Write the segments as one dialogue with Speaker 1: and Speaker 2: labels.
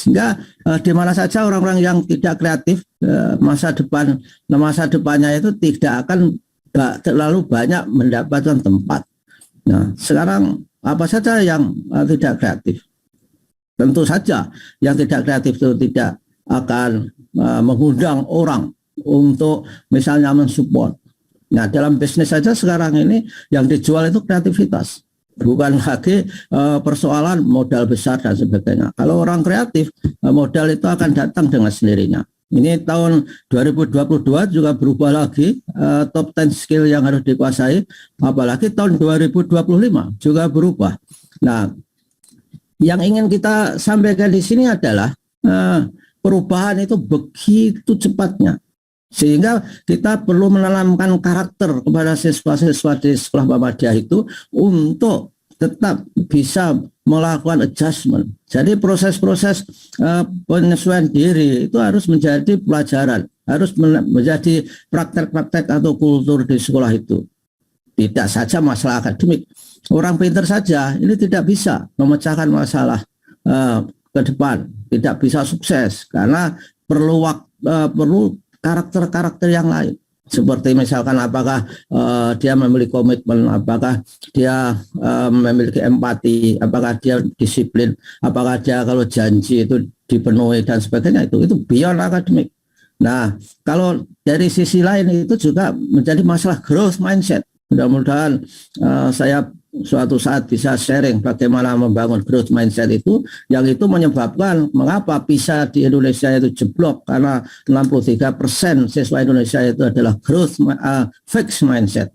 Speaker 1: Sehingga di mana saja orang-orang yang tidak kreatif, masa depannya itu tidak akan terlalu banyak mendapatkan tempat. Nah, sekarang apa saja yang tidak kreatif? Tentu saja yang tidak kreatif itu tidak akan mengundang orang untuk misalnya mensupport. Nah, dalam bisnis saja sekarang ini yang dijual itu kreativitas, bukan lagi persoalan modal besar dan sebagainya. Kalau orang kreatif, modal itu akan datang dengan sendirinya. Ini tahun 2022 juga berubah lagi, top 10 skill yang harus dikuasai, apalagi tahun 2025 juga berubah. Nah, yang ingin kita sampaikan di sini adalah perubahan itu begitu cepatnya, sehingga kita perlu menanamkan karakter kepada siswa-siswa di sekolah Muhammadiyah itu untuk tetap bisa melakukan adjustment. Jadi proses-proses penyesuaian diri itu harus menjadi pelajaran, harus menjadi praktek-praktek atau kultur di sekolah itu. Tidak saja masalah akademik, orang pintar saja ini tidak bisa memecahkan masalah ke depan, tidak bisa sukses karena perlu karakter-karakter yang lain. Seperti misalkan apakah dia memiliki komitmen, apakah dia memiliki empati, apakah dia disiplin, apakah dia kalau janji itu dipenuhi dan sebagainya, itu beyond akademik. Nah, kalau dari sisi lain itu juga menjadi masalah growth mindset. Mudah-mudahan saya suatu saat bisa sharing bagaimana membangun growth mindset itu, yang itu menyebabkan mengapa PISA di Indonesia itu jeblok, karena 63% siswa Indonesia itu adalah growth fixed mindset,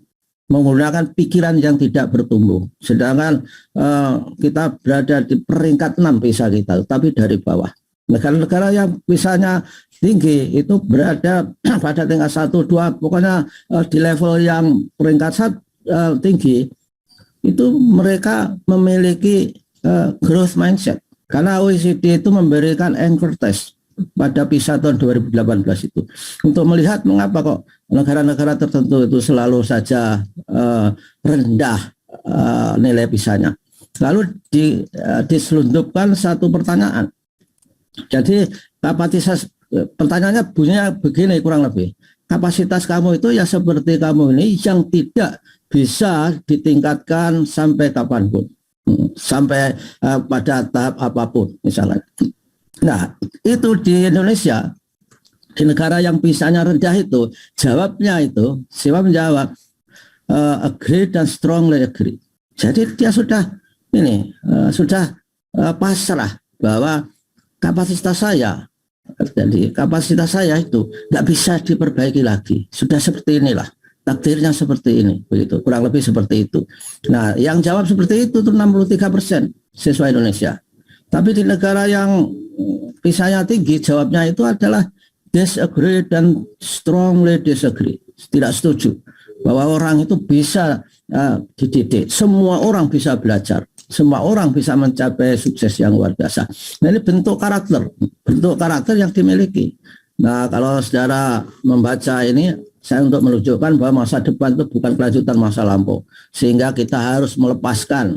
Speaker 1: menggunakan pikiran yang tidak bertumbuh. Sedangkan kita berada di peringkat 6 PISA kita, tapi dari bawah. Negara-negara yang PISA-nya tinggi itu berada pada tingkat 1, 2, pokoknya di level yang peringkat tinggi itu mereka memiliki growth mindset, karena OECD itu memberikan anchor test pada PISA tahun 2018 itu untuk melihat mengapa kok negara-negara tertentu itu selalu saja rendah nilai PISA-nya. Lalu diselundupkan satu pertanyaan. Jadi kapasitas, pertanyaannya bunyinya begini kurang lebih, kapasitas kamu itu ya seperti kamu ini yang tidak bisa ditingkatkan sampai kapanpun, sampai pada tahap apapun misalnya. Nah, itu di Indonesia, di negara yang PISA-nya rendah itu, jawabnya itu, siswa menjawab agree dan strongly agree. Jadi dia sudah pasrah bahwa kapasitas saya, jadi kapasitas saya itu nggak bisa diperbaiki lagi, sudah seperti inilah, takdirnya seperti ini, begitu, kurang lebih seperti itu. Nah, yang jawab seperti itu 63% siswa Indonesia. Tapi di negara yang PISA-nya tinggi, jawabnya itu adalah disagree dan strongly disagree, tidak setuju bahwa orang itu bisa dididik, semua orang bisa belajar, semua orang bisa mencapai sukses yang luar biasa. Nah, ini bentuk karakter yang dimiliki. Nah, kalau saudara membaca ini, saya untuk menunjukkan bahwa masa depan itu bukan kelanjutan masa lampau, sehingga kita harus melepaskan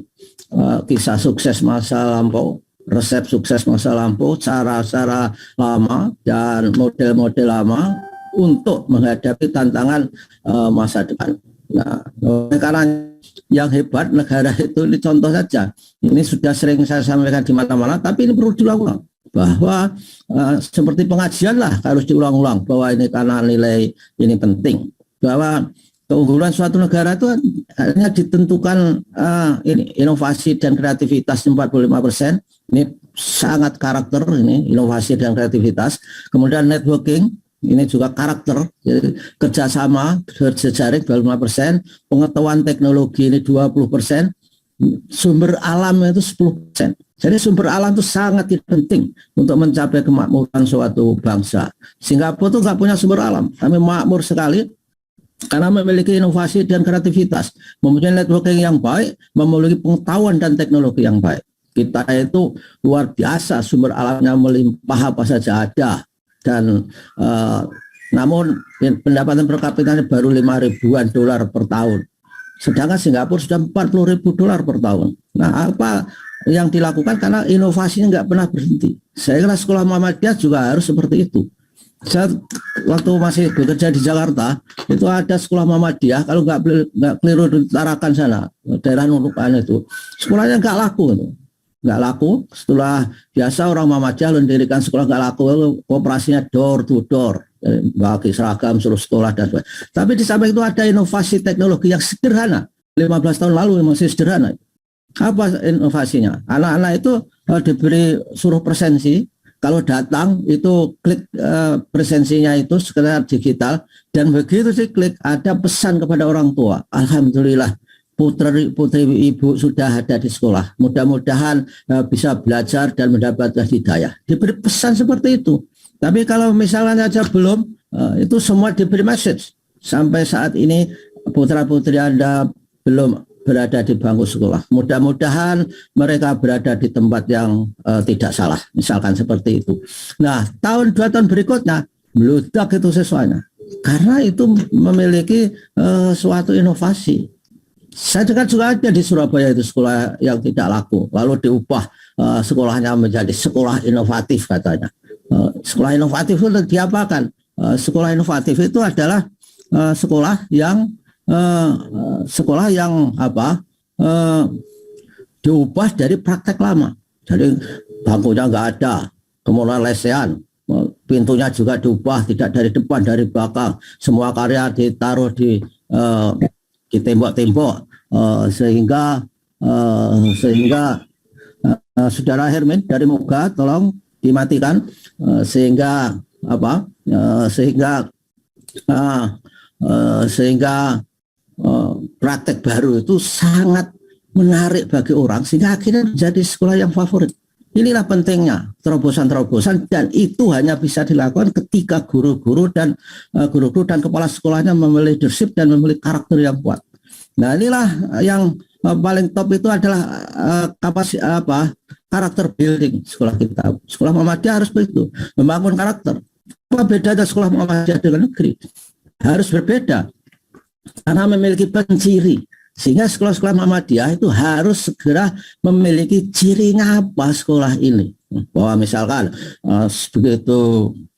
Speaker 1: kisah sukses masa lampau, resep sukses masa lampau, cara-cara lama dan model-model lama untuk menghadapi tantangan masa depan. Nah, karena yang hebat negara itu, ini contoh saja, ini sudah sering saya sampaikan di mana-mana, tapi ini perlu diulang-ulang, bahwa seperti pengajian lah harus diulang-ulang, bahwa ini karena nilai ini penting, bahwa keunggulan suatu negara itu hanya ditentukan ini inovasi dan kreativitas 45%, ini sangat karakter, ini inovasi dan kreativitas. Kemudian networking, ini juga karakter, jadi kerjasama berjejaring 25%, pengetahuan teknologi ini 20%, sumber alam itu 10%. Jadi sumber alam itu sangat penting untuk mencapai kemakmuran suatu bangsa. Singapura itu nggak punya sumber alam, tapi makmur sekali karena memiliki inovasi dan kreativitas, mempunyai networking yang baik, memiliki pengetahuan dan teknologi yang baik. Kita itu luar biasa, sumber alamnya melimpah, apa saja ada. Dan namun pendapatan per kapitanya baru $5.000-an per tahun, sedangkan Singapura sudah $40.000 per tahun. Nah, apa yang dilakukan karena inovasinya nggak pernah berhenti. Saya kira sekolah Muhammadiyah juga harus seperti itu. Saya waktu masih bekerja di Jakarta itu ada sekolah Muhammadiyah, kalau nggak keliru di Tarakan sana, daerah Nunukan itu, sekolahnya nggak laku itu. Nggak laku. Setelah biasa orang Muhammadiyah mendirikan sekolah nggak laku, operasinya door to door, bagi seragam seluruh sekolah dan sebagainya. Tapi di samping itu ada inovasi teknologi yang sederhana. 15 tahun lalu masih sederhana. Apa inovasinya? Anak-anak itu diberi suruh presensi. Kalau datang itu klik presensinya itu sekedar digital, dan begitu sih klik ada pesan kepada orang tua. Alhamdulillah putri ibu sudah ada di sekolah. Mudah-mudahan bisa belajar dan mendapatkan hidayah. Diberi pesan seperti itu. Tapi kalau misalnya saja belum, itu semua diberi message. Sampai saat ini putra-putri Anda belum berada di bangku sekolah. Mudah-mudahan mereka berada di tempat yang tidak salah, misalkan seperti itu. Nah, tahun 2 tahun berikutnya meledak itu siswanya, karena itu memiliki suatu inovasi. Saya dengar juga ada di Surabaya itu sekolah yang tidak laku, lalu diubah sekolahnya menjadi sekolah inovatif katanya. Sekolah inovatif itu diapakan? Sekolah inovatif itu adalah sekolah yang diubah dari praktek lama. Jadi bangkunya nggak ada, kemudian lesehan, pintunya juga diubah, tidak dari depan, dari belakang, semua karya ditaruh di tembok-tembok, sehingga saudara Hermin dari Muga tolong dimatikan, sehingga praktek baru itu sangat menarik bagi orang, sehingga akhirnya menjadi sekolah yang favorit. Inilah pentingnya terobosan-terobosan, dan itu hanya bisa dilakukan ketika guru-guru dan kepala sekolahnya memiliki leadership dan memiliki karakter yang kuat. Nah, inilah yang paling top itu adalah karakter building sekolah kita. Sekolah Muhammadiyah harus begitu, membangun karakter. Apa bedanya sekolah Muhammadiyah dengan negeri? Harus berbeda karena memiliki penciri, sehingga sekolah-sekolah Muhammadiyah itu harus segera memiliki cirinya apa sekolah ini, bahwa misalkan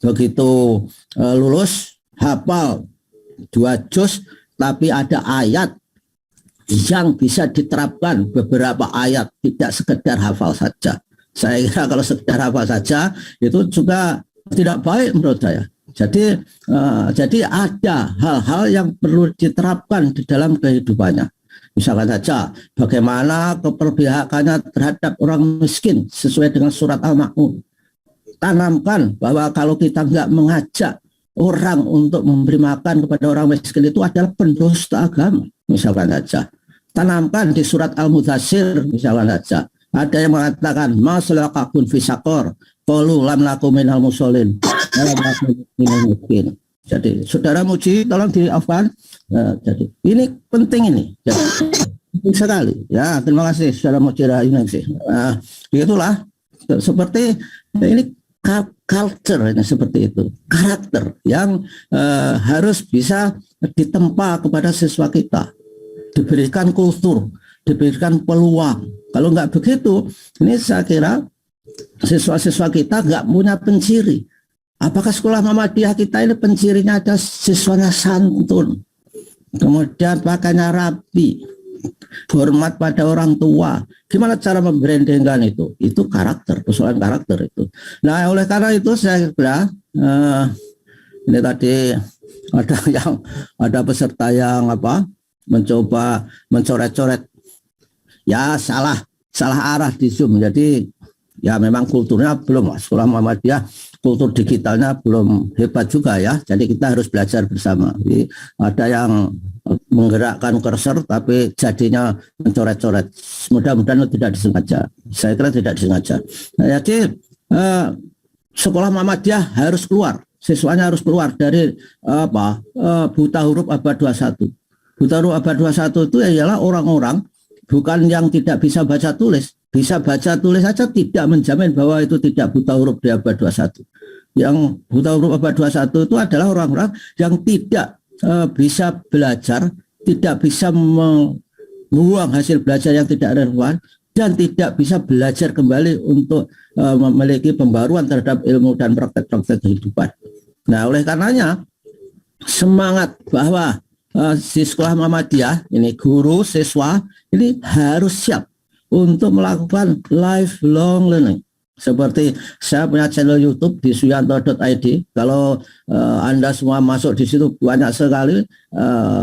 Speaker 1: begitu lulus hafal 2 juz, tapi ada ayat yang bisa diterapkan, beberapa ayat, tidak sekedar hafal saja. Saya kira kalau sekedar hafal saja itu juga tidak baik menurut saya. Jadi ada hal-hal yang perlu diterapkan di dalam kehidupannya. Misalkan saja bagaimana keperpihakannya terhadap orang miskin sesuai dengan surat Al-Ma'un. Tanamkan bahwa kalau kita nggak mengajak orang untuk memberi makan kepada orang miskin itu adalah pendusta agama. Misalkan saja. Tanamkan di surat Al-Mudaththir, misalkan saja. Ada yang mengatakan masalakakun fisakor, qalu lam nakum minal musholin. Jadi saudara Muji tolong diafwan. Jadi ini penting ini. Jadi, penting sekali. Ya, terima kasih saudara Muji Rahimahsih. Itulah seperti ini culture ini seperti itu. Karakter yang harus bisa ditempa kepada siswa kita. Diberikan kultur, diberikan peluang. Kalau nggak begitu, ini saya kira siswa-siswa kita nggak punya penciri. Apakah sekolah Muhammadiyah kita ini pencirinya ada siswanya santun, kemudian pakainya rapi, hormat pada orang tua. Gimana cara membrandingkan itu? Itu karakter, persoalan karakter itu. Nah, oleh karena itu saya kira ini tadi ada peserta yang mencoba mencoret-coret, ya salah arah di Zoom. Jadi ya memang kulturnya belum, sekolah Muhammadiyah kultur digitalnya belum hebat juga ya. Jadi kita harus belajar bersama. Jadi ada yang menggerakkan cursor tapi jadinya mencoret-coret. Mudah-mudahan itu tidak disengaja. Saya kira tidak disengaja. Nah, jadi sekolah Muhammadiyah harus keluar, siswanya harus keluar dari buta huruf abad 21. Buta huruf abad 21 itu ialah orang-orang bukan yang tidak bisa baca tulis. Bisa baca tulis saja tidak menjamin bahwa itu tidak buta huruf di abad 21. Yang buta huruf abad 21 itu adalah orang-orang yang tidak bisa belajar, tidak bisa membuang hasil belajar yang tidak relevan, dan tidak bisa belajar kembali untuk memiliki pembaruan terhadap ilmu dan praktek-praktek kehidupan. Nah, oleh karenanya semangat bahwa di sekolah Muhammadiyah ini guru siswa ini harus siap untuk melakukan lifelong learning. Seperti saya punya channel YouTube di suyanto.id. Kalau Anda semua masuk di situ, banyak sekali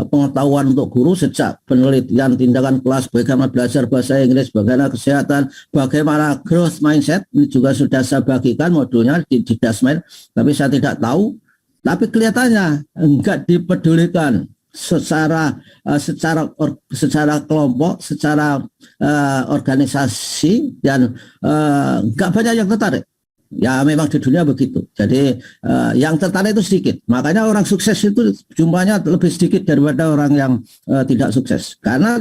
Speaker 1: pengetahuan untuk guru, sejak penelitian tindakan kelas, bagaimana belajar bahasa Inggris, bagaimana kesehatan, bagaimana growth mindset. Ini juga sudah saya bagikan modulnya di Dasmen, tapi saya tidak tahu. Tapi kelihatannya enggak dipedulikan secara kelompok, secara organisasi, dan nggak banyak yang tertarik. Ya memang di dunia begitu. Jadi yang tertarik itu sedikit. Makanya orang sukses itu jumlahnya lebih sedikit daripada orang yang tidak sukses. Karena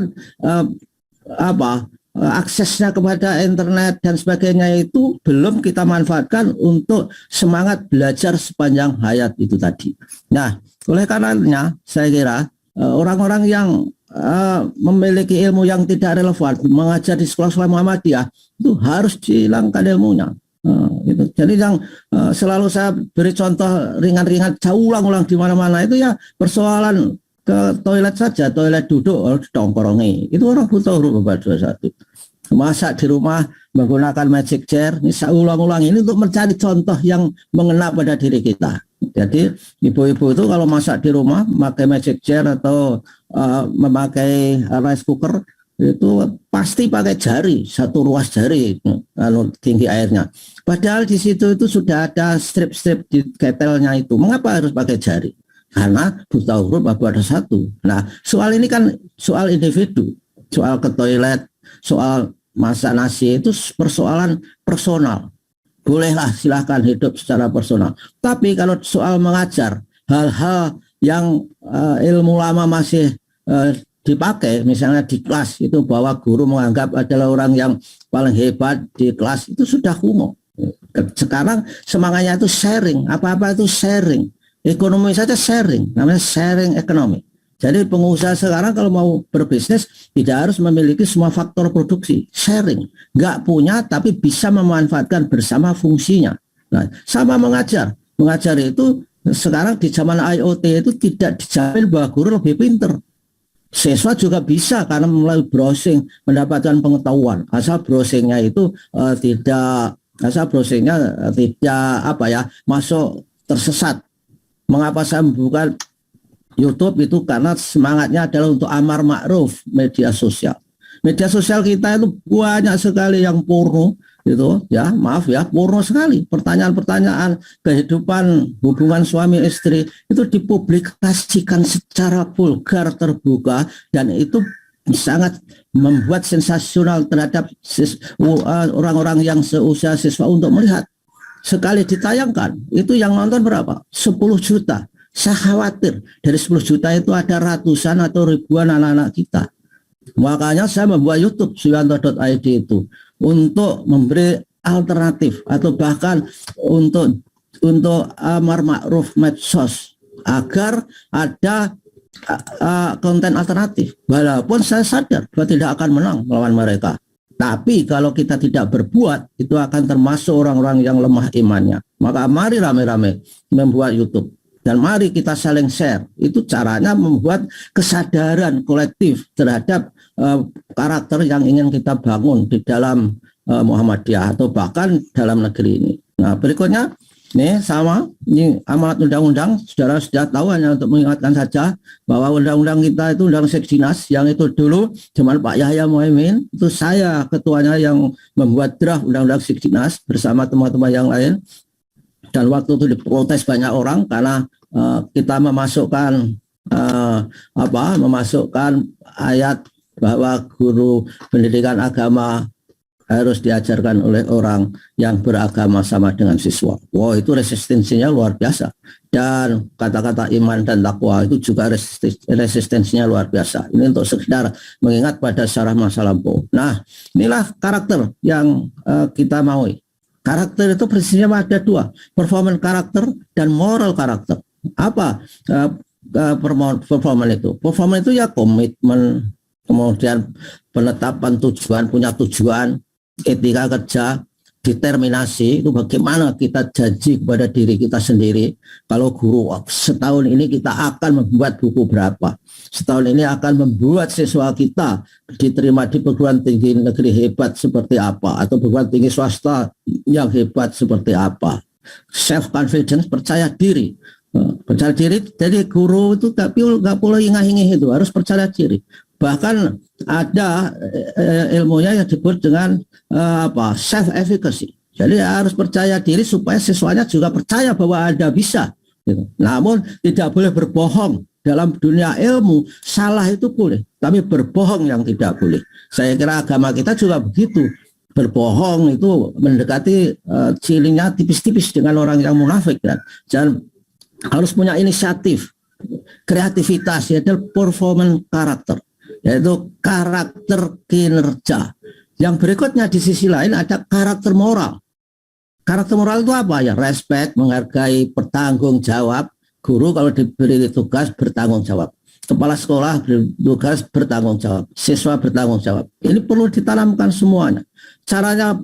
Speaker 1: aksesnya kepada internet dan sebagainya itu belum kita manfaatkan untuk semangat belajar sepanjang hayat itu tadi. Nah, oleh karenanya saya kira orang-orang yang memiliki ilmu yang tidak relevan mengajar di sekolah-sekolah Muhammadiyah itu harus dihilangkan ilmunya. Itu. Jadi yang selalu saya beri contoh ringan-ringan, saya ulang-ulang di mana-mana itu ya persoalan ke toilet saja, toilet duduk tongkrongi. Itu orang buta huruf Bapak 21. Masak di rumah menggunakan magic chair, ini saya ulang-ulang ini untuk mencari contoh yang mengena pada diri kita. Jadi ibu-ibu itu kalau masak di rumah memakai magic chair atau memakai rice cooker itu pasti pakai jari, satu ruas jari tinggi airnya. Padahal di situ itu sudah ada strip-strip di ketelnya itu. Mengapa harus pakai jari? Karena buta huruf Bapak ada satu. Nah, soal ini kan soal individu, soal ke toilet, soal masak nasi itu persoalan personal. Bolehlah silahkan hidup secara personal. Tapi kalau soal mengajar hal-hal yang ilmu lama masih dipakai, misalnya di kelas itu bahwa guru menganggap adalah orang yang paling hebat di kelas, itu sudah kuno. Sekarang semangatnya itu sharing, apa-apa itu sharing. Ekonomi saja sharing, namanya sharing ekonomi. Jadi pengusaha sekarang kalau mau berbisnis tidak harus memiliki semua faktor produksi, sharing. Nggak punya tapi bisa memanfaatkan bersama fungsinya. Nah, sama mengajar itu sekarang di zaman IoT itu tidak dijamin bahwa guru lebih pinter. Siswa juga bisa karena melalui browsing mendapatkan pengetahuan. Asal browsingnya itu tidak masuk tersesat. Mengapa saya membuka YouTube itu karena semangatnya adalah untuk amar ma'ruf media sosial. Media sosial kita itu banyak sekali yang porno itu ya, maaf ya, porno sekali. Pertanyaan-pertanyaan kehidupan hubungan suami istri itu dipublikasikan secara vulgar, terbuka, dan itu sangat membuat sensasional terhadap orang-orang yang seusia siswa untuk melihat. Sekali ditayangkan, itu yang nonton berapa? 10 juta. Saya khawatir dari 10 juta itu ada ratusan atau ribuan anak-anak kita. Makanya saya membuat YouTube suyanto.id itu untuk memberi alternatif atau bahkan untuk amar ma'ruf medsos agar ada konten alternatif. Walaupun saya sadar bahwa tidak akan menang melawan mereka. Tapi kalau kita tidak berbuat, itu akan termasuk orang-orang yang lemah imannya. Maka mari rame-rame membuat YouTube. Dan mari kita saling share. Itu caranya membuat kesadaran kolektif terhadap karakter yang ingin kita bangun di dalam Muhammadiyah atau bahkan dalam negeri ini. Nah, berikutnya ini sama, ini amanat undang-undang, saudara sudah tahu, hanya untuk mengingatkan saja bahwa undang-undang kita itu undang Sekjinas, yang itu dulu zaman Pak Yahya Muhaimin, itu saya ketuanya yang membuat draft undang-undang Sekjinas bersama teman-teman yang lain, dan waktu itu diprotes banyak orang karena kita memasukkan ayat bahwa guru pendidikan agama harus diajarkan oleh orang yang beragama sama dengan siswa. Wow, itu resistensinya luar biasa. Dan kata-kata iman dan takwa itu juga resistensinya luar biasa. Ini untuk sekedar mengingat pada sejarah masa lampau. Nah, inilah karakter yang kita maui. Karakter itu prinsipnya ada dua, performance karakter dan moral karakter. Apa performance itu? Performance itu ya komitmen, kemudian penetapan tujuan, punya tujuan, etika kerja, determinasi. Itu bagaimana kita janji kepada diri kita sendiri, kalau guru setahun ini kita akan membuat buku berapa, setahun ini akan membuat siswa kita diterima di perguruan tinggi negeri hebat seperti apa, atau perguruan tinggi swasta yang hebat seperti apa. Self confidence, percaya diri. Percaya diri, jadi guru itu nggak boleh ingah-ingih, itu harus percaya diri. Bahkan ada ilmunya yang disebut dengan self efficacy. Jadi harus percaya diri supaya siswanya juga percaya bahwa Anda bisa. Gitu. Namun tidak boleh berbohong. Dalam dunia ilmu, salah itu boleh, tapi berbohong yang tidak boleh. Saya kira agama kita juga begitu. Berbohong itu mendekati cirinya tipis-tipis dengan orang yang munafik. Dan harus punya inisiatif, kreativitas, yaitu performance karakter, yaitu karakter kinerja. Yang berikutnya di sisi lain ada karakter moral. Karakter moral itu apa ya? Respect, menghargai, bertanggung jawab. Guru kalau diberi tugas bertanggung jawab. Kepala sekolah bertugas bertanggung jawab. Siswa bertanggung jawab. Ini perlu ditanamkan semuanya. Caranya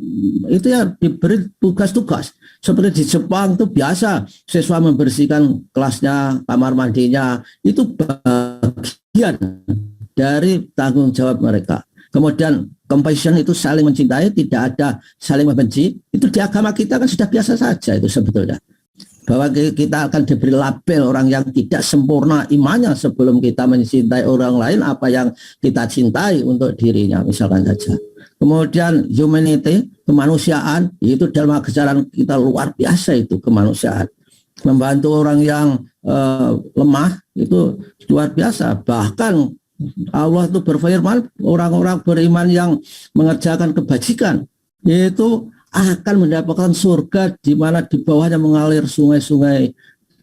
Speaker 1: itu ya diberi tugas-tugas. Seperti di Jepang itu biasa siswa membersihkan kelasnya, kamar mandinya. Itu bagian dari tanggung jawab mereka. Kemudian compassion itu saling mencintai, tidak ada saling membenci. Itu di agama kita kan sudah biasa saja itu sebetulnya. Bahwa kita akan diberi label orang yang tidak sempurna imannya sebelum kita mencintai orang lain apa yang kita cintai untuk dirinya, misalkan saja. Kemudian humanity, kemanusiaan, itu dalam ajaran kita luar biasa itu kemanusiaan. Membantu orang yang lemah itu luar biasa. Bahkan Allah itu berfirman, orang-orang beriman yang mengerjakan kebajikan itu akan mendapatkan surga di mana di bawahnya mengalir sungai-sungai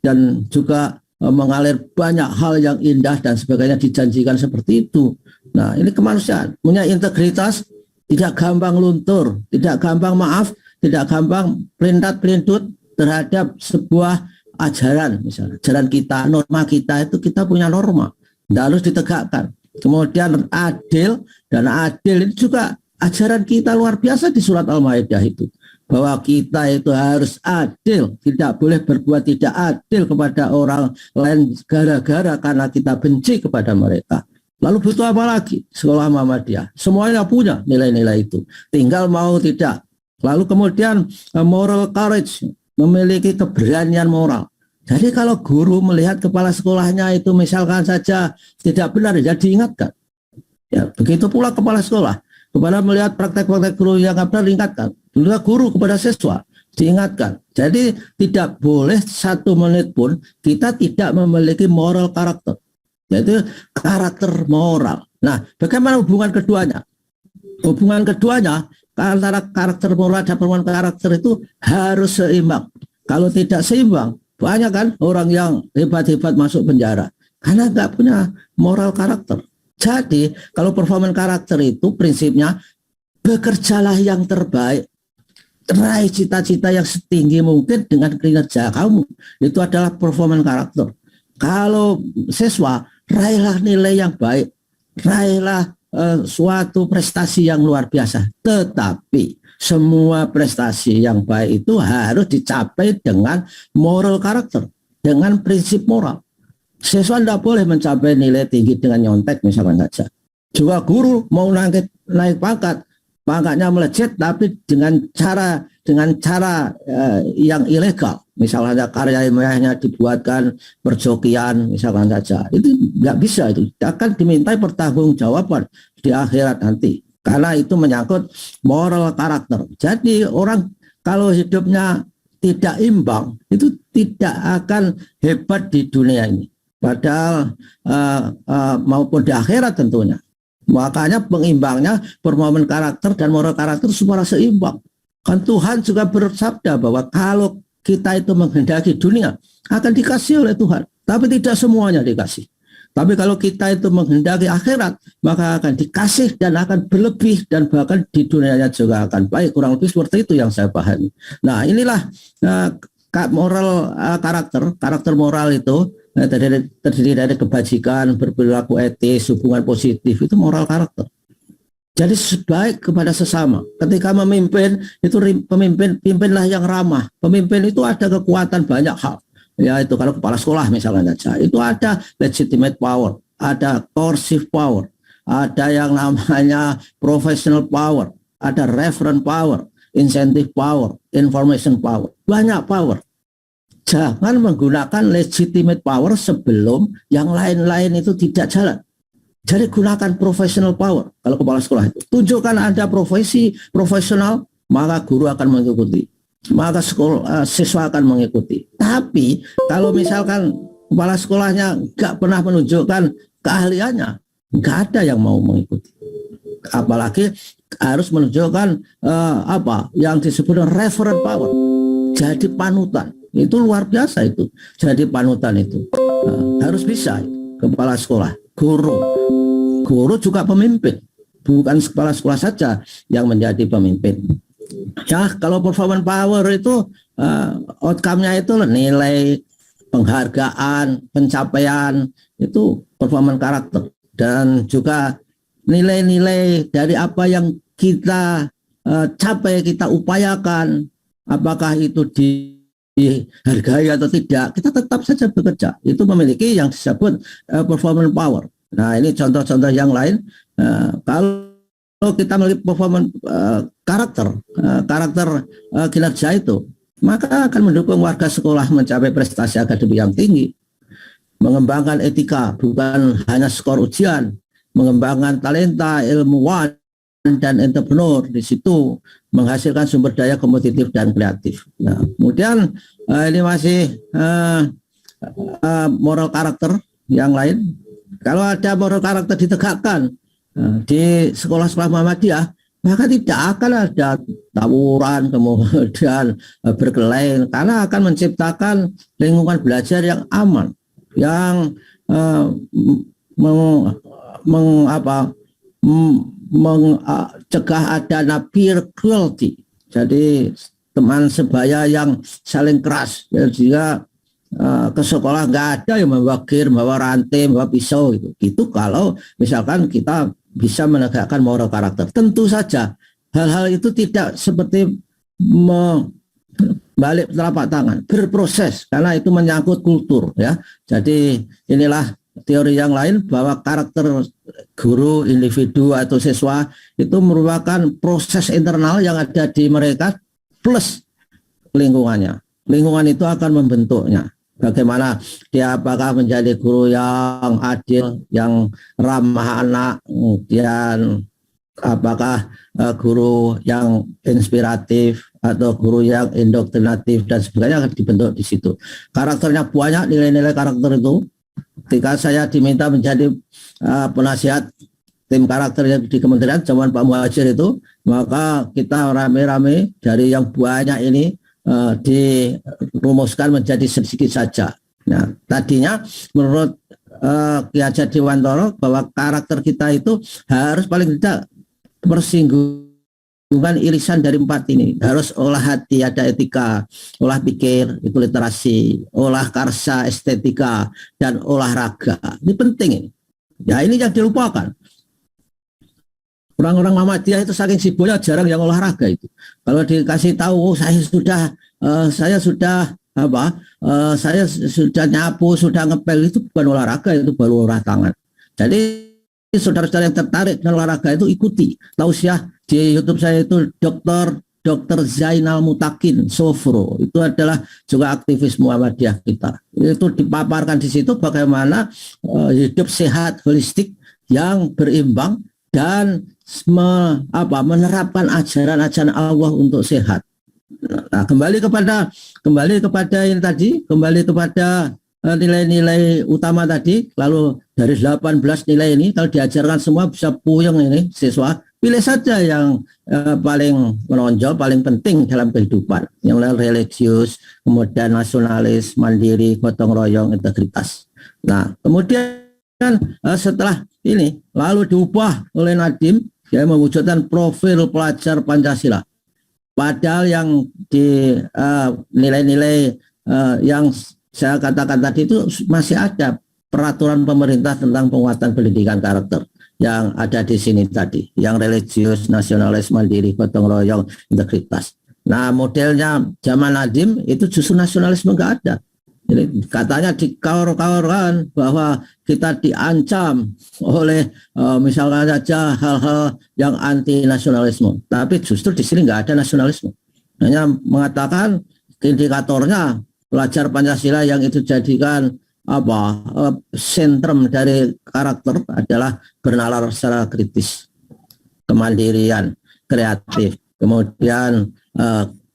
Speaker 1: dan juga mengalir banyak hal yang indah dan sebagainya, dijanjikan seperti itu. Nah, ini kemanusiaan, punya integritas, tidak gampang luntur, tidak gampang maaf, tidak gampang pelintat-pelintut terhadap sebuah ajaran, misalnya ajaran kita, norma kita itu kita punya norma, harus ditegakkan. Kemudian adil, dan adil itu juga ajaran kita luar biasa di surat Al-Maidah itu, bahwa kita itu harus adil, tidak boleh berbuat tidak adil kepada orang lain gara-gara karena kita benci kepada mereka. Lalu butuh apa lagi? Sekolah Muhammadiyah semuanya punya nilai-nilai itu, tinggal mau tidak. Lalu kemudian moral courage, memiliki keberanian moral. Jadi kalau guru melihat kepala sekolahnya itu misalkan saja tidak benar, ya diingatkan. Ya, begitu pula kepala sekolah kepada melihat praktek-praktek guru yang nggak benar, diingatkan. Juga guru kepada siswa diingatkan. Jadi tidak boleh satu menit pun kita tidak memiliki moral karakter, yaitu karakter moral. Nah, bagaimana hubungan keduanya? Hubungan keduanya antara karakter moral dan performa karakter itu harus seimbang. Kalau tidak seimbang, banyak kan orang yang hebat-hebat masuk penjara karena nggak punya moral karakter. Jadi kalau performa karakter itu prinsipnya bekerjalah yang terbaik, raih cita-cita yang setinggi mungkin dengan kinerja kamu, itu adalah performa karakter. Kalau siswa, raihlah nilai yang baik, raihlah suatu prestasi yang luar biasa. Tetapi semua prestasi yang baik itu harus dicapai dengan moral karakter, dengan prinsip moral. Siswa tidak boleh mencapai nilai tinggi dengan nyontek misalkan saja. Juga guru mau naik pangkat, pangkatnya melejit tapi dengan cara yang ilegal. Misalnya karya ilmiahnya dibuatkan perjokian misalkan saja. Itu nggak bisa, itu akan dimintai pertanggungjawaban di akhirat nanti. Karena itu menyangkut moral karakter. Jadi orang kalau hidupnya tidak imbang itu tidak akan hebat di dunia ini. Padahal maupun di akhirat tentunya. Makanya pengimbangnya performa karakter dan moral karakter supaya seimbang. Kan Tuhan juga bersabda bahwa kalau kita itu menghendaki dunia akan dikasih oleh Tuhan, tapi tidak semuanya dikasih. Tapi kalau kita itu menghendaki akhirat, maka akan dikasih dan akan berlebih dan bahkan di dunianya juga akan baik. Kurang lebih seperti itu yang saya pahami. Nah, inilah moral karakter moral itu terdiri dari kebajikan, berperilaku etis, hubungan positif, itu moral karakter. Jadi baik kepada sesama. Ketika memimpin itu pimpinlah yang ramah. Pemimpin itu ada kekuatan banyak hal. Ya itu kalau kepala sekolah misalnya saja, itu ada legitimate power, ada coercive power, ada yang namanya professional power, ada referent power, incentive power, information power, banyak power. Jangan menggunakan legitimate power sebelum yang lain-lain itu tidak jalan. Jadi gunakan professional power kalau kepala sekolah itu. Tunjukkan Anda profesi profesional, maka guru akan mengikuti. Maka siswa akan mengikuti. Tapi kalau misalkan kepala sekolahnya nggak pernah menunjukkan keahliannya, nggak ada yang mau mengikuti. Apalagi harus menunjukkan apa yang disebut referent power. Jadi panutan. Itu luar biasa itu. Jadi panutan itu harus bisa itu. Kepala sekolah, guru juga pemimpin, bukan kepala sekolah saja yang menjadi pemimpin. Ya, kalau performance power itu outcome-nya itu nilai, penghargaan, pencapaian, itu performance karakter. Dan juga nilai-nilai dari apa yang kita capai, kita upayakan, apakah itu dihargai atau tidak, kita tetap saja bekerja. Itu memiliki yang disebut performance power. Nah, ini contoh-contoh yang lain. Kalau kita melihat performance karakter kinerja itu, maka akan mendukung warga sekolah mencapai prestasi akademik yang tinggi, mengembangkan etika, bukan hanya skor ujian, mengembangkan talenta, ilmuwan, dan entrepreneur di situ, menghasilkan sumber daya kompetitif dan kreatif. Nah, kemudian ini masih moral karakter yang lain. Kalau ada moral karakter ditegakkan di sekolah-sekolah Muhammadiyah, maka tidak akan ada tawuran, kemudian berkelahi, karena akan menciptakan lingkungan belajar yang aman, yang mencegah adanya peer cruelty. Jadi teman sebaya yang saling keras, ya, jika ke sekolah nggak ada yang membawa gear, membawa rantai, membawa pisau gitu. Itu kalau misalkan kita bisa menegakkan moral karakter. Tentu saja hal-hal itu tidak seperti balik telapak tangan, berproses, karena itu menyangkut kultur, ya. Jadi inilah teori yang lain bahwa karakter guru, individu atau siswa itu merupakan proses internal yang ada di mereka plus lingkungannya. Lingkungan itu akan membentuknya. Bagaimana dia apakah menjadi guru yang adil, yang ramah anak, kemudian apakah guru yang inspiratif atau guru yang indoktrinatif dan sebagainya akan dibentuk di situ. Karakternya banyak, nilai-nilai karakter itu. Ketika saya diminta menjadi penasihat tim karakter yang di kementerian zaman Pak Muhajir itu, maka kita rame-rame dari yang banyak ini dirumuskan menjadi sedikit saja. Nah, tadinya menurut Ki Hajar Dewantara bahwa karakter kita itu harus paling tidak bersinggungan irisan dari 4 ini. Harus olah hati, ada etika, olah pikir, itu literasi, olah karsa, estetika, dan olahraga. Ini penting ini. Ya, ini yang dilupakan. Orang-orang Muhammadiyah itu saking sibuknya jarang yang olahraga itu. Kalau dikasih tahu, saya sudah nyapu, sudah ngepel, itu bukan olahraga, itu baru olah tangan. Jadi saudara-saudara yang tertarik dengan olahraga itu ikuti tausiah di YouTube saya itu Dr. Zainal Mutakin Sofro, itu adalah juga aktivis Muhammadiyah kita. Itu dipaparkan di situ bagaimana hidup sehat holistik yang berimbang dan menerapkan ajaran-ajaran Allah untuk sehat. Nah, kembali kepada ini tadi, kembali kepada nilai-nilai utama tadi. Lalu dari 18 nilai ini kalau diajarkan semua bisa puyeng ini siswa. Pilih saja yang paling menonjol, paling penting dalam kehidupan. Yang lain religius, kemudian nasionalis, mandiri, gotong royong, integritas. Nah, kemudian setelah ini lalu diubah oleh Nadiem, ya, mewujudkan profil pelajar Pancasila. Padahal yang di nilai-nilai yang saya katakan tadi itu masih ada peraturan pemerintah tentang penguatan pendidikan karakter yang ada di sini tadi, yang religius, nasionalis, mandiri, gotong royong, integritas. Nah, modelnya zaman Nadim itu justru nasionalisme nggak ada. Jadi katanya dikaur-kaurkan bahwa kita diancam oleh misalkan saja hal-hal yang anti nasionalisme. Tapi justru di sini nggak ada nasionalisme. Hanya mengatakan indikatornya pelajar Pancasila yang itu jadikan sentrum dari karakter adalah bernalar secara kritis, kemandirian, kreatif, kemudian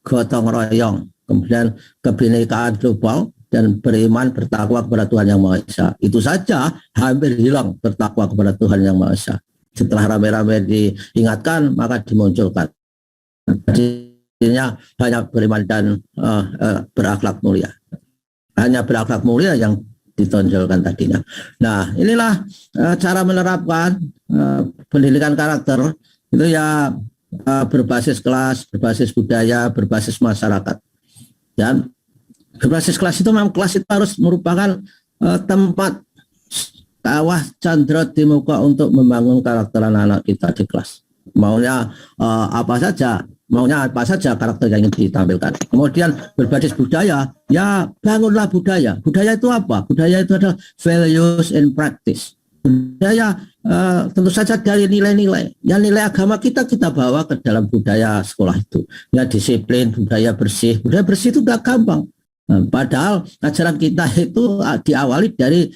Speaker 1: gotong royong, kemudian kebinekaan global, dan beriman bertakwa kepada Tuhan Yang Maha Esa. Itu saja hampir hilang bertakwa kepada Tuhan Yang Maha Esa. Setelah rame-rame diingatkan, maka dimunculkan. Jadinya hanya beriman dan berakhlak mulia. Hanya berakhlak mulia yang ditonjolkan tadinya. Nah, inilah cara menerapkan pendidikan karakter itu ya berbasis kelas, berbasis budaya, berbasis masyarakat. Dan berbasis kelas itu memang kelas itu harus merupakan tempat kawah candra di muka untuk membangun karakter anak-anak kita di kelas. Maunya apa saja karakter yang ingin ditampilkan. Kemudian berbasis budaya, ya bangunlah budaya. Budaya itu apa? Budaya itu adalah values and practice. Budaya tentu saja dari nilai-nilai. Ya nilai agama kita bawa ke dalam budaya sekolah itu. Ya disiplin, budaya bersih. Budaya bersih itu gak gampang. Padahal ajaran kita itu diawali dari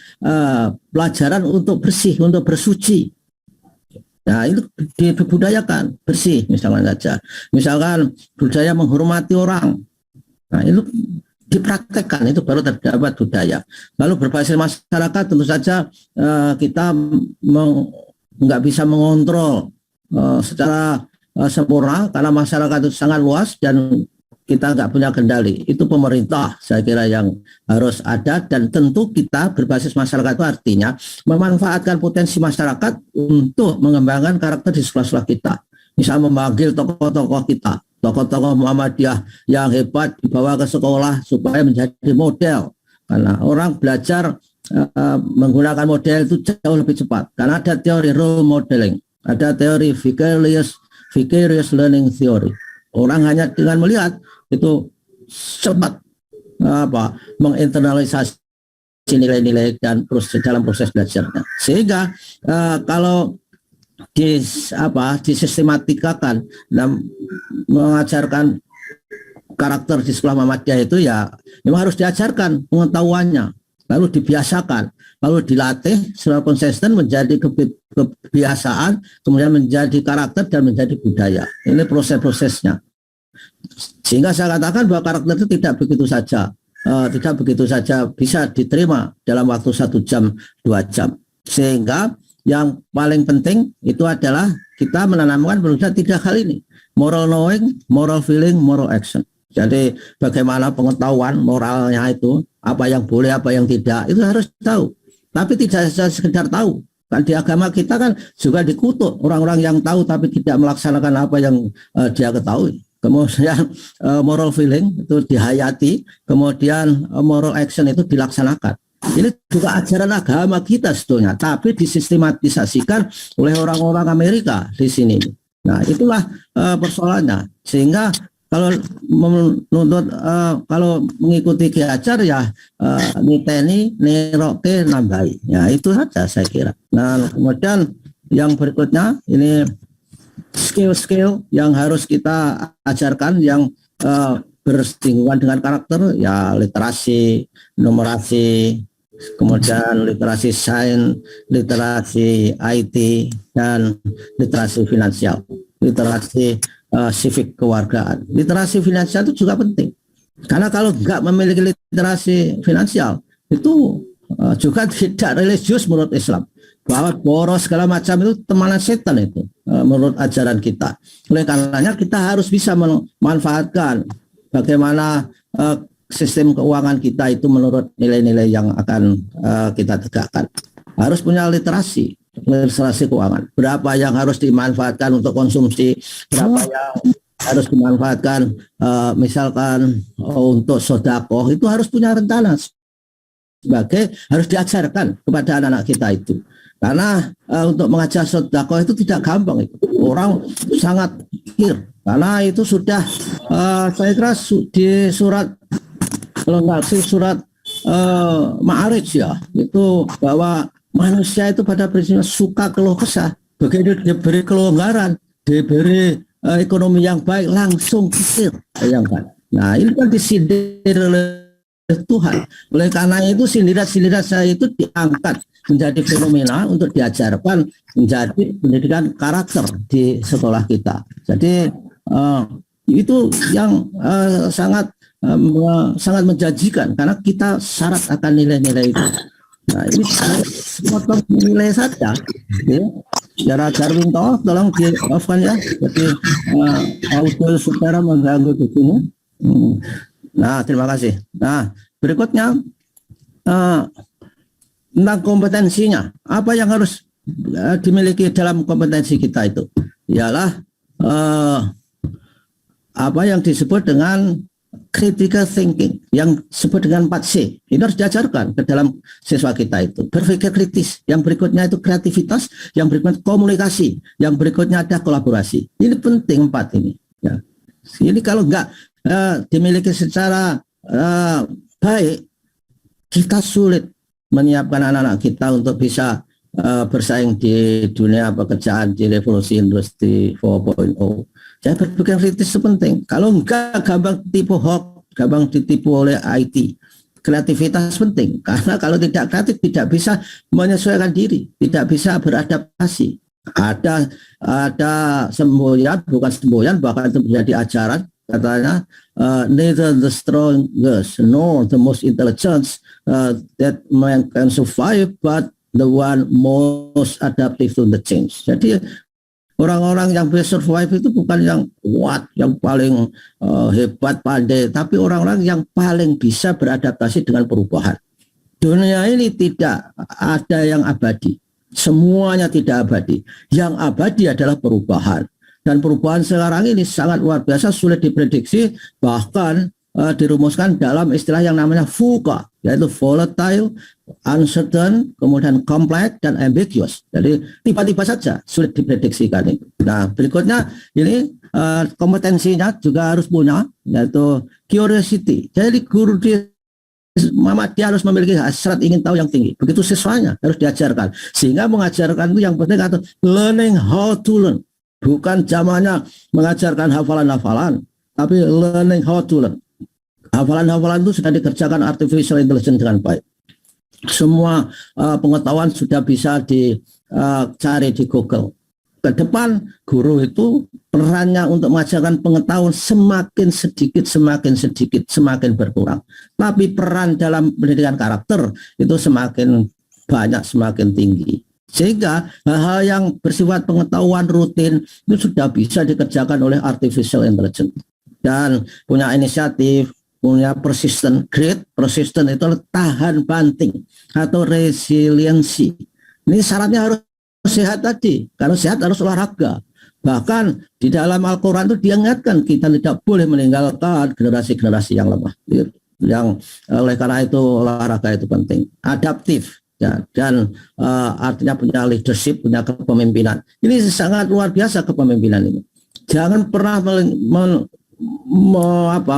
Speaker 1: pelajaran untuk bersih, untuk bersuci. Nah itu dibudayakan bersih misalkan saja. Misalkan budaya menghormati orang. Nah itu dipraktekkan, itu baru terdapat budaya. Lalu berbasis masyarakat tentu saja kita nggak bisa mengontrol secara sempurna karena masyarakat itu sangat luas dan kita nggak punya kendali. Itu pemerintah saya kira yang harus ada, dan tentu kita berbasis masyarakat itu artinya memanfaatkan potensi masyarakat untuk mengembangkan karakter di sekolah-sekolah kita. Misal memanggil tokoh-tokoh kita, tokoh-tokoh Muhammadiyah yang hebat dibawa ke sekolah supaya menjadi model. Karena orang belajar menggunakan model itu jauh lebih cepat. Karena ada teori role modeling, ada teori vicarious learning theory. Orang hanya dengan melihat itu cepat menginternalisasi nilai-nilai dan dalam proses belajarnya. Sehingga kalau disistematikan dan mengajarkan karakter di sekolah Muhammadiyah itu ya memang harus diajarkan pengetahuannya, lalu dibiasakan, lalu dilatih secara konsisten menjadi kebiasaan, kemudian menjadi karakter dan menjadi budaya. Ini proses-prosesnya. Sehingga saya katakan bahwa karakter itu tidak begitu saja bisa diterima dalam waktu 1 jam, 2 jam. Sehingga yang paling penting itu adalah kita menanamkan berusaha 3 hal ini: moral knowing, moral feeling, moral action. Jadi bagaimana pengetahuan moralnya itu, apa yang boleh, apa yang tidak, itu harus tahu. Tapi tidak sekedar tahu. Kan di agama kita kan juga dikutuk orang-orang yang tahu tapi tidak melaksanakan apa yang dia ketahui. Kemudian moral feeling itu dihayati, kemudian moral action itu dilaksanakan. Ini juga ajaran agama kita sebetulnya, tapi disistematisasikan oleh orang-orang Amerika di sini. Nah, itulah persoalannya. Sehingga kalau menuntut kalau mengikuti Ki Hajar ya niteni, niroke, nambahi. Ya itu saja saya kira. Nah, kemudian yang berikutnya ini skill-skill yang harus kita ajarkan yang bersinggungan dengan karakter, ya literasi, numerasi, kemudian literasi sains, literasi IT, dan literasi finansial, literasi civic kewargaan. Literasi finansial itu juga penting, karena kalau nggak memiliki literasi finansial itu juga tidak religius menurut Islam. Bahwa boros segala macam itu temanan setan itu menurut ajaran kita. Oleh karenanya kita harus bisa memanfaatkan bagaimana sistem keuangan kita itu menurut nilai-nilai yang akan kita tegakkan. Harus punya literasi keuangan. Berapa yang harus dimanfaatkan untuk konsumsi, berapa yang harus dimanfaatkan misalkan untuk sedekah, itu harus punya rencana. sebagai harus diajarkan kepada anak-anak kita itu. Karena untuk mengajar sedekah itu tidak gampang itu. Orang sangat pikir karena itu sudah saya kira di surat, kalau nggak sih surat Ma'arij ya, itu bahwa manusia itu pada prinsipnya suka keluh kesah. Begitu diberi kelonggaran, diberi ekonomi yang baik, langsung pikir. Bayangkan. Nah ini kan disindir oleh Tuhan. Oleh karena itu sindiran-sindiran saya itu diangkat menjadi fenomena untuk diajarkan menjadi pendidikan karakter di sekolah kita. Jadi itu yang sangat menjanjikan karena kita syarat akan nilai-nilai itu. Nah ini semotong nilai saja. Ya. Secara Darwin tolong di off-kan ya. Jadi audio saudara mengganggu di sini. Nah terima kasih. Nah berikutnya tentang kompetensinya, apa yang harus dimiliki dalam kompetensi kita itu ialah apa yang disebut dengan critical thinking, yang disebut dengan 4C. Ini harus diajarkan ke dalam siswa kita itu. Berpikir kritis, yang berikutnya itu kreativitas, yang berikutnya komunikasi, yang berikutnya ada kolaborasi. Ini penting 4 ini. Ya. Ini kalau enggak dimiliki secara baik, kita sulit menyiapkan anak-anak kita untuk bisa bersaing di dunia pekerjaan di revolusi industri 4.0. Jadi berpikir kritis itu penting. Kalau enggak gampang ditipu hoax, gampang ditipu oleh IT. Kreativitas penting karena kalau tidak kreatif tidak bisa menyesuaikan diri, tidak bisa beradaptasi. Ada semboyan, bukan semboyan, bahkan itu menjadi ajaran. Katanya neither the strongest nor the most intelligent that man can survive, but the one most adaptive to the change. Jadi orang-orang yang bisa survive itu bukan yang kuat, yang paling hebat, pandai, tapi orang-orang yang paling bisa beradaptasi dengan perubahan. Dunia ini tidak ada yang abadi, semuanya tidak abadi. Yang abadi adalah perubahan. Dan perubahan sekarang ini sangat luar biasa, sulit diprediksi, bahkan dirumuskan dalam istilah yang namanya VUCA, yaitu volatile, uncertain, kemudian complex, dan ambiguous. Jadi tiba-tiba saja sulit diprediksikan itu. Nah berikutnya ini kompetensinya juga harus punya, yaitu curiosity. Jadi guru dia harus memiliki hasrat ingin tahu yang tinggi. Begitu siswanya harus diajarkan. Sehingga mengajarkan itu yang penting atau learning how to learn. Bukan zamannya mengajarkan hafalan-hafalan, tapi learning how to learn. Hafalan-hafalan itu sudah dikerjakan artificial intelligence dengan baik. Semua pengetahuan sudah bisa dicari di Google. Ke depan guru itu perannya untuk mengajarkan pengetahuan semakin sedikit, semakin berkurang. Tapi peran dalam pendidikan karakter itu semakin banyak, semakin tinggi. Sehingga hal-hal yang bersifat pengetahuan rutin itu sudah bisa dikerjakan oleh artificial intelligence. Dan punya inisiatif, punya persistent, great persistent itu tahan banting atau resiliensi. Ini syaratnya harus sehat tadi. Kalau sehat harus olahraga. Bahkan di dalam Al-Quran itu diingatkan kita tidak boleh meninggalkan generasi-generasi yang lemah. Yang oleh karena itu olahraga itu penting. Adaptif. Ya, dan artinya punya leadership, punya kepemimpinan. Ini sangat luar biasa kepemimpinan ini. Jangan pernah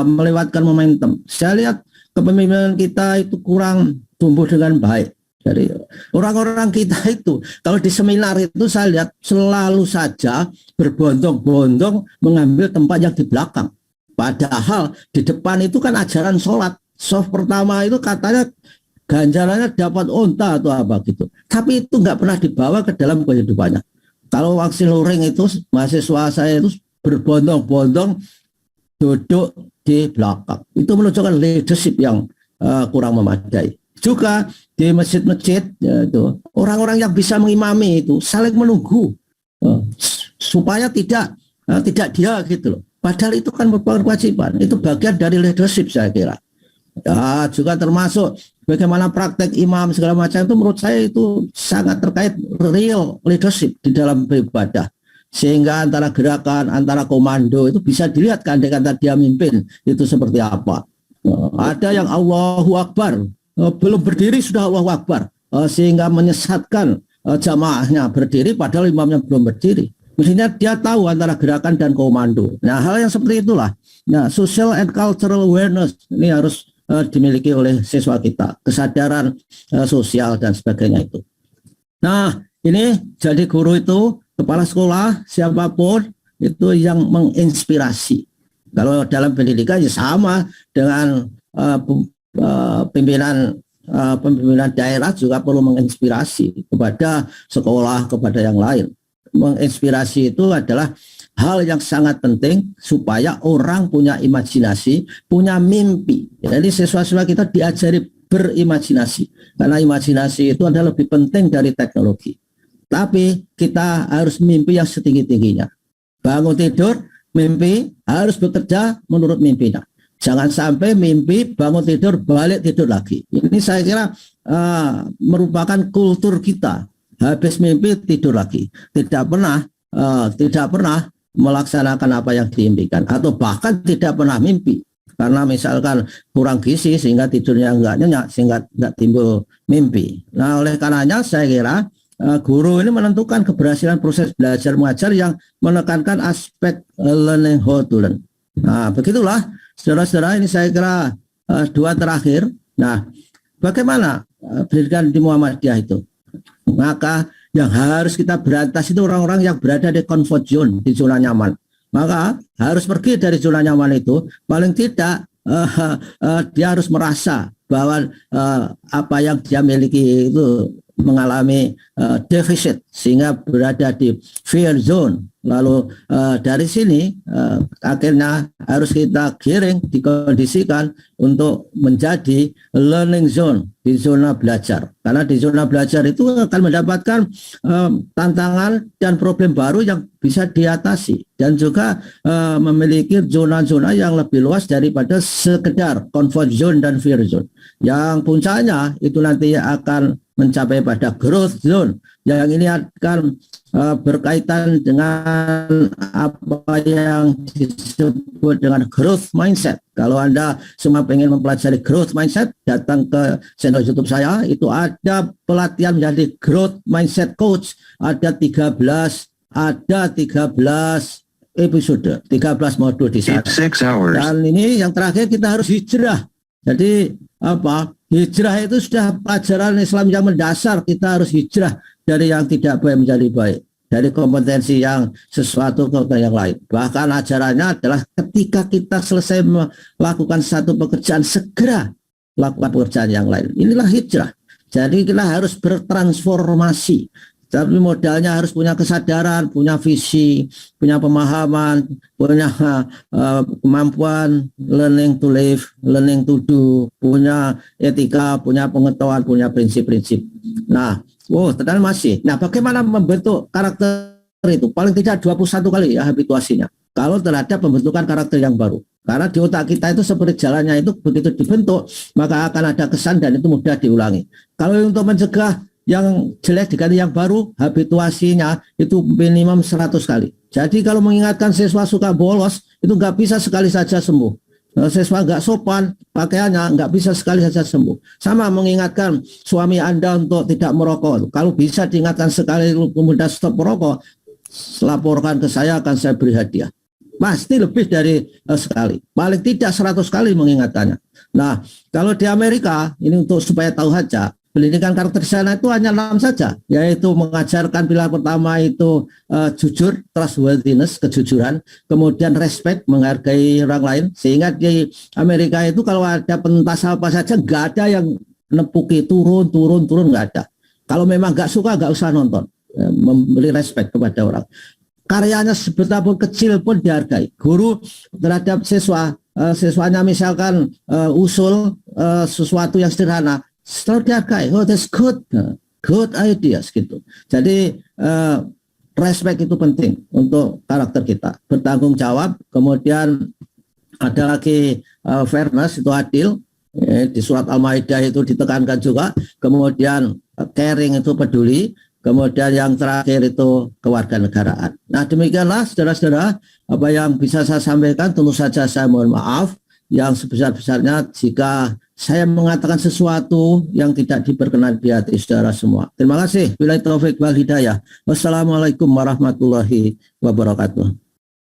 Speaker 1: melewatkan momentum. Saya lihat kepemimpinan kita itu kurang tumbuh dengan baik. Jadi orang-orang kita itu kalau di seminar itu saya lihat selalu saja berbondong-bondong mengambil tempat yang di belakang. Padahal di depan itu kan ajaran sholat. Soft pertama itu katanya ganjarannya dapat unta atau apa gitu. Tapi itu nggak pernah dibawa ke dalam kehidupannya. Kalau waktu luring itu mahasiswa saya itu berbondong-bondong duduk di belakang. Itu menunjukkan leadership yang kurang memadai. Juga di masjid-masjid itu orang-orang yang bisa mengimami itu saling menunggu supaya tidak dia gitu loh. Padahal itu kan merupakan kewajiban. Itu bagian dari leadership saya kira. Ya, juga termasuk bagaimana praktek imam segala macam itu menurut saya itu sangat terkait real leadership di dalam beribadah. Sehingga antara gerakan, antara komando itu bisa dilihat kan kata dia mimpin itu seperti apa. Ada yang Allahu Akbar, belum berdiri sudah Allahu Akbar, sehingga menyesatkan jamaahnya berdiri padahal imamnya belum berdiri. Mestinya dia tahu antara gerakan dan komando. Nah, hal yang seperti itulah. Nah, social and cultural awareness ini harus dimiliki oleh siswa kita, kesadaran sosial dan sebagainya itu. Nah, ini jadi guru itu, kepala sekolah, siapapun itu yang menginspirasi. Kalau dalam pendidikan ya sama dengan pimpinan daerah juga perlu menginspirasi kepada sekolah, kepada yang lain. Menginspirasi itu adalah hal yang sangat penting supaya orang punya imajinasi, punya mimpi. Jadi siswa-siswa kita diajari berimajinasi, karena imajinasi itu adalah lebih penting dari teknologi. Tapi kita harus mimpi yang setinggi-tingginya. Bangun tidur, mimpi, harus bekerja menurut mimpinya. Jangan sampai mimpi, bangun tidur, balik tidur lagi. Ini saya kira merupakan kultur kita. Habis mimpi, tidur lagi. Tidak pernah melaksanakan apa yang diimpikan. Atau bahkan tidak pernah mimpi. Karena misalkan kurang gizi sehingga tidurnya enggak nyenyak, sehingga enggak timbul mimpi. Nah, oleh karenanya saya kira guru ini menentukan keberhasilan proses belajar mengajar yang menekankan aspek learning how to learn. Nah, begitulah saudara-saudara, ini saya kira dua terakhir. Nah, bagaimana pendidikan di Muhammadiyah itu? Maka yang harus kita berantas itu orang-orang yang berada di comfort zone, di zona nyaman. Maka harus pergi dari zona nyaman itu, paling tidak dia harus merasa bahwa apa yang dia miliki itu mengalami defisit sehingga berada di fear zone. Lalu dari sini akhirnya harus kita giring, dikondisikan untuk menjadi learning zone, di zona belajar. Karena di zona belajar itu akan mendapatkan tantangan dan problem baru yang bisa diatasi, dan juga memiliki zona-zona yang lebih luas daripada sekedar comfort zone dan fear zone. Yang puncaknya itu nanti akan mencapai pada growth zone, yang ini akan berkaitan dengan apa yang disebut dengan growth mindset. Kalau Anda semua pengen mempelajari growth mindset, datang ke channel YouTube saya, itu ada pelatihan menjadi growth mindset coach, ada 13 episode, 13 modul di sana. Dan ini yang terakhir, kita harus hijrah. Jadi apa? Hijrah itu sudah pelajaran Islam yang mendasar. Kita harus hijrah dari yang tidak baik menjadi baik, dari kompetensi yang sesuatu ke yang lain. Bahkan ajarannya adalah ketika kita selesai melakukan satu pekerjaan, segera lakukan pekerjaan yang lain. Inilah hijrah. Jadi kita harus bertransformasi. Tapi modalnya harus punya kesadaran, punya visi, punya pemahaman, punya kemampuan learning to live, learning to do, punya etika, punya pengetahuan, punya prinsip-prinsip. Nah, ternyata masih. Nah, bagaimana membentuk karakter itu? Paling tidak 21 kali ya habituasinya. Kalau terhadap pembentukan karakter yang baru. Karena di otak kita itu seperti jalannya itu begitu dibentuk, maka akan ada kesan dan itu mudah diulangi. Kalau untuk mencegah yang jelek diganti yang baru, habituasinya itu minimum 100 kali. Jadi kalau mengingatkan siswa suka bolos, itu nggak bisa sekali saja sembuh. Siswa nggak sopan pakaiannya, nggak bisa sekali saja sembuh. Sama mengingatkan suami Anda untuk tidak merokok. Kalau bisa diingatkan sekali kemudian stop merokok, laporkan ke saya, akan saya beri hadiah. Pasti lebih dari sekali. Paling tidak 100 kali mengingatkannya. Nah, kalau di Amerika, ini untuk supaya tahu saja, pendidikan karakter di sana itu hanya 6 saja, yaitu mengajarkan pilar pertama itu jujur, trustworthiness, kejujuran, kemudian respect, menghargai orang lain, sehingga di Amerika itu kalau ada pentas apa saja nggak ada yang nepuki turun, nggak ada. Kalau memang nggak suka nggak usah nonton, memberi respect kepada orang. Karyanya sebetapun kecil pun dihargai. Guru terhadap siswanya misalkan usul sesuatu yang sederhana, selalu dihargai. Oh, that's good ideas gitu. Jadi respect itu penting untuk karakter kita. Bertanggung jawab, kemudian ada lagi fairness, itu adil. Di surat Al-Maidah itu ditekankan juga. Kemudian caring itu peduli. Kemudian yang terakhir itu kewarganegaraan. Nah, demikianlah saudara-saudara apa yang bisa saya sampaikan. Tentu saja saya mohon maaf yang sebesar-besarnya jika saya mengatakan sesuatu yang tidak diperkenan di hati saudara semua. Terima kasih. Billahi taufik wal hidayah. Wassalamualaikum warahmatullahi wabarakatuh.